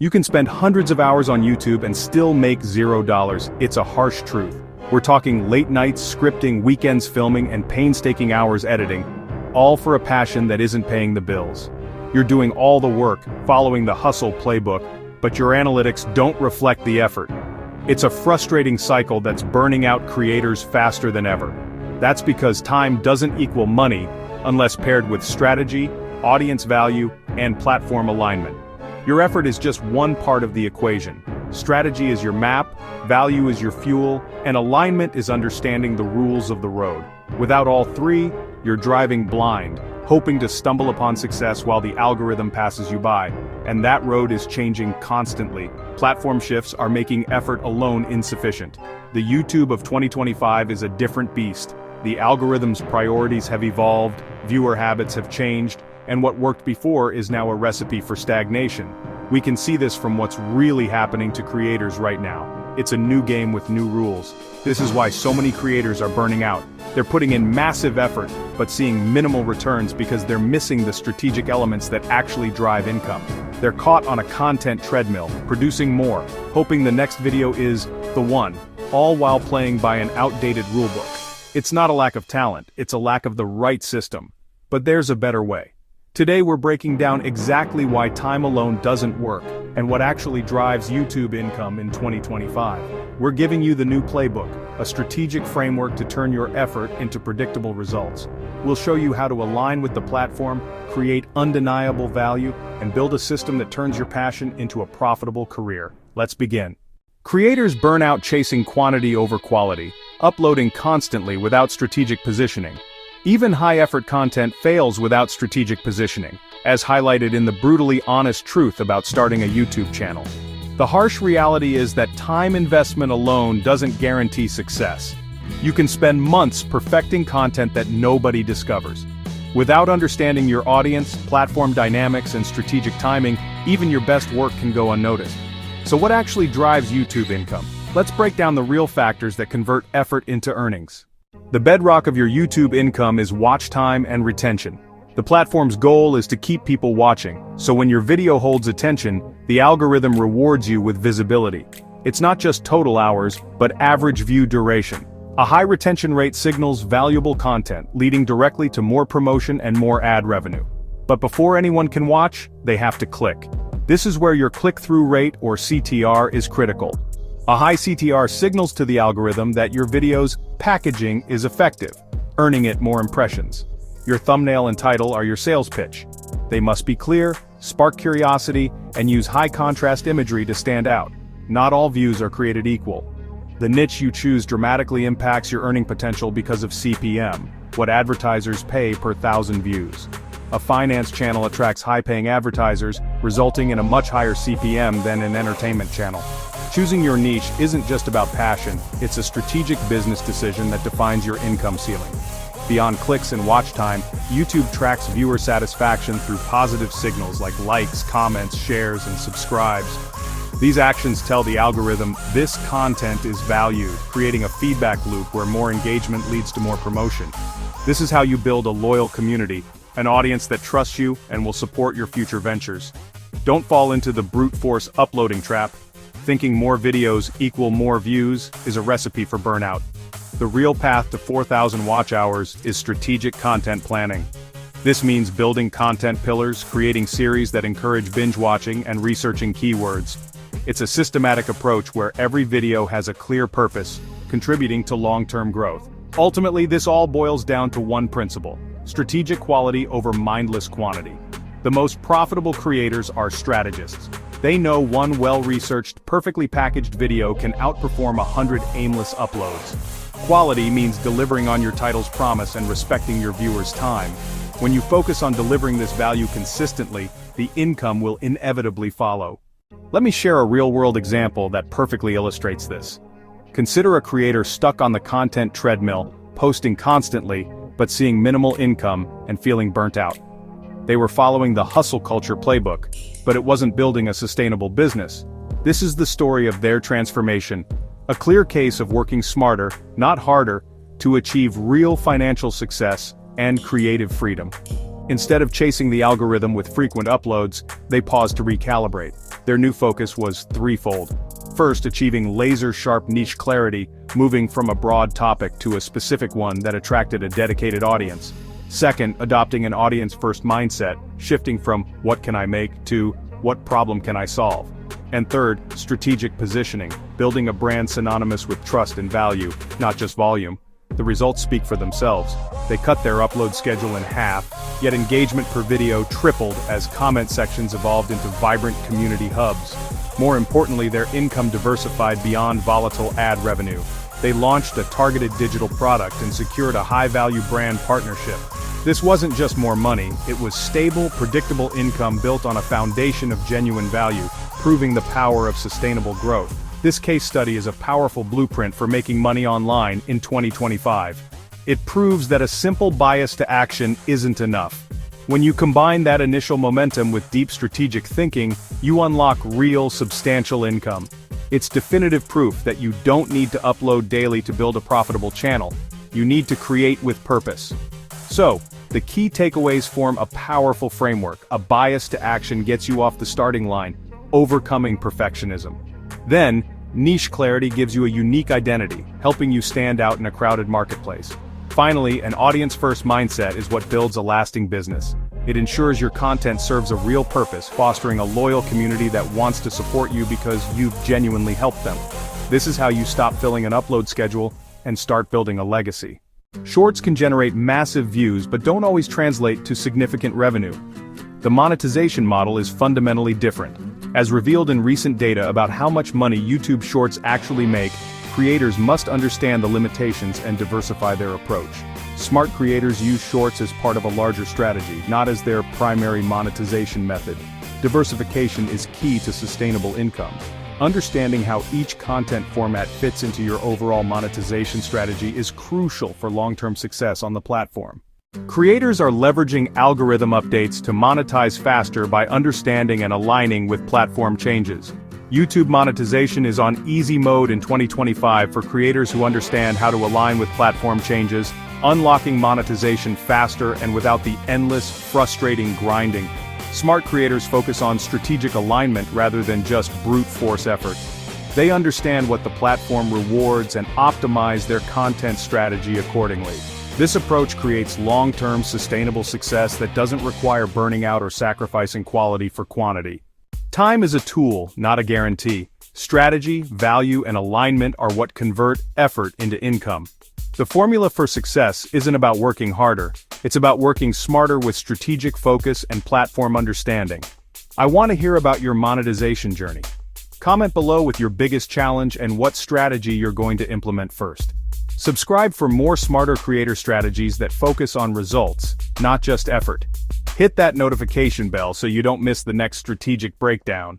You can spend hundreds of hours on YouTube and still make $0. It's a harsh truth. We're talking late nights scripting, weekends filming, and painstaking hours editing, all for a passion that isn't paying the bills. You're doing all the work, following the hustle playbook, but your analytics don't reflect the effort. It's a frustrating cycle that's burning out creators faster than ever. That's because time doesn't equal money unless paired with strategy, audience value, and platform alignment. Your effort is just one part of the equation. Strategy is your map, value is your fuel, and alignment is understanding the rules of the road. Without all three, you're driving blind, hoping to stumble upon success while the algorithm passes you by. And that road is changing constantly. Platform shifts are making effort alone insufficient. The YouTube of 2025 is a different beast. The algorithm's priorities have evolved, viewer habits have changed, and what worked before is now a recipe for stagnation. We can see this from what's really happening to creators right now. It's a new game with new rules. This is why so many creators are burning out. They're putting in massive effort, but seeing minimal returns because they're missing the strategic elements that actually drive income. They're caught on a content treadmill, producing more, hoping the next video is the one, all while playing by an outdated rulebook. It's not a lack of talent, it's a lack of the right system. But there's a better way. Today we're breaking down exactly why time alone doesn't work, and what actually drives YouTube income in 2025. We're giving you the new playbook, a strategic framework to turn your effort into predictable results. We'll show you how to align with the platform, create undeniable value, and build a system that turns your passion into a profitable career. Let's begin. Creators burn out chasing quantity over quality, uploading constantly without strategic positioning. Even high-effort content fails without strategic positioning, as highlighted in the brutally honest truth about starting a YouTube channel. The harsh reality is that time investment alone doesn't guarantee success. You can spend months perfecting content that nobody discovers. Without understanding your audience, platform dynamics, and strategic timing, even your best work can go unnoticed. So what actually drives YouTube income? Let's break down the real factors that convert effort into earnings. The bedrock of your YouTube income is watch time and retention. The platform's goal is to keep people watching, so when your video holds attention, the algorithm rewards you with visibility. It's not just total hours, but average view duration. A high retention rate signals valuable content, leading directly to more promotion and more ad revenue. But before anyone can watch, they have to click. This is where your click-through rate, or CTR, is critical. A high CTR signals to the algorithm that your video's packaging is effective, earning it more impressions. Your thumbnail and title are your sales pitch. They must be clear, spark curiosity, and use high-contrast imagery to stand out. Not all views are created equal. The niche you choose dramatically impacts your earning potential because of CPM, what advertisers pay per 1,000 views. A finance channel attracts high-paying advertisers, resulting in a much higher CPM than an entertainment channel. Choosing your niche isn't just about passion, it's a strategic business decision that defines your income ceiling. Beyond clicks and watch time, YouTube tracks viewer satisfaction through positive signals like likes, comments, shares, and subscribes. These actions tell the algorithm this content is valued, creating a feedback loop where more engagement leads to more promotion. This is how you build a loyal community, an audience that trusts you and will support your future ventures. Don't fall into the brute force uploading trap. Thinking more videos equal more views is a recipe for burnout. The real path to 4,000 watch hours is strategic content planning. This means building content pillars, creating series that encourage binge watching, and researching keywords. It's a systematic approach where every video has a clear purpose, contributing to long-term growth. Ultimately, this all boils down to one principle: strategic quality over mindless quantity. The most profitable creators are strategists. They know one well-researched, perfectly packaged video can outperform 100 aimless uploads. Quality means delivering on your title's promise and respecting your viewers' time. When you focus on delivering this value consistently, the income will inevitably follow. Let me share a real-world example that perfectly illustrates this. Consider a creator stuck on the content treadmill, posting constantly, but seeing minimal income and feeling burnt out. They were following the hustle culture playbook, but it wasn't building a sustainable business. This is the story of their transformation, a clear case of working smarter, not harder, to achieve real financial success and creative freedom. Instead of chasing the algorithm with frequent uploads, they paused to recalibrate. Their new focus was threefold. First, achieving laser-sharp niche clarity, moving from a broad topic to a specific one that attracted a dedicated audience. Second, adopting an audience-first mindset, shifting from "what can I make" to "what problem can I solve?" And third, strategic positioning, building a brand synonymous with trust and value, not just volume. The results speak for themselves. They cut their upload schedule in half, yet engagement per video tripled as comment sections evolved into vibrant community hubs. More importantly, their income diversified beyond volatile ad revenue. They launched a targeted digital product and secured a high-value brand partnership. This wasn't just more money, it was stable, predictable income built on a foundation of genuine value, proving the power of sustainable growth. This case study is a powerful blueprint for making money online in 2025. It proves that a simple bias to action isn't enough. When you combine that initial momentum with deep strategic thinking, you unlock real, substantial income. It's definitive proof that you don't need to upload daily to build a profitable channel. You need to create with purpose. So, the key takeaways form a powerful framework. A bias to action gets you off the starting line, overcoming perfectionism. Then, niche clarity gives you a unique identity, helping you stand out in a crowded marketplace. Finally, an audience-first mindset is what builds a lasting business. It ensures your content serves a real purpose, fostering a loyal community that wants to support you because you've genuinely helped them. This is how you stop filling an upload schedule and start building a legacy. Shorts can generate massive views but don't always translate to significant revenue. The monetization model is fundamentally different. As revealed in recent data about how much money YouTube Shorts actually make, creators must understand the limitations and diversify their approach. Smart creators use Shorts as part of a larger strategy, not as their primary monetization method. Diversification is key to sustainable income. Understanding how each content format fits into your overall monetization strategy is crucial for long-term success on the platform. Creators are leveraging algorithm updates to monetize faster by understanding and aligning with platform changes. YouTube monetization is on easy mode in 2025 for creators who understand how to align with platform changes, unlocking monetization faster and without the endless, frustrating grinding. Smart creators focus on strategic alignment rather than just brute force effort. They understand what the platform rewards and optimize their content strategy accordingly. This approach creates long-term sustainable success that doesn't require burning out or sacrificing quality for quantity. Time is a tool, not a guarantee. Strategy, value, and alignment are what convert effort into income. The formula for success isn't about working harder, it's about working smarter with strategic focus and platform understanding. I want to hear about your monetization journey. Comment below with your biggest challenge and what strategy you're going to implement first. Subscribe for more smarter creator strategies that focus on results, not just effort. Hit that notification bell so you don't miss the next strategic breakdown.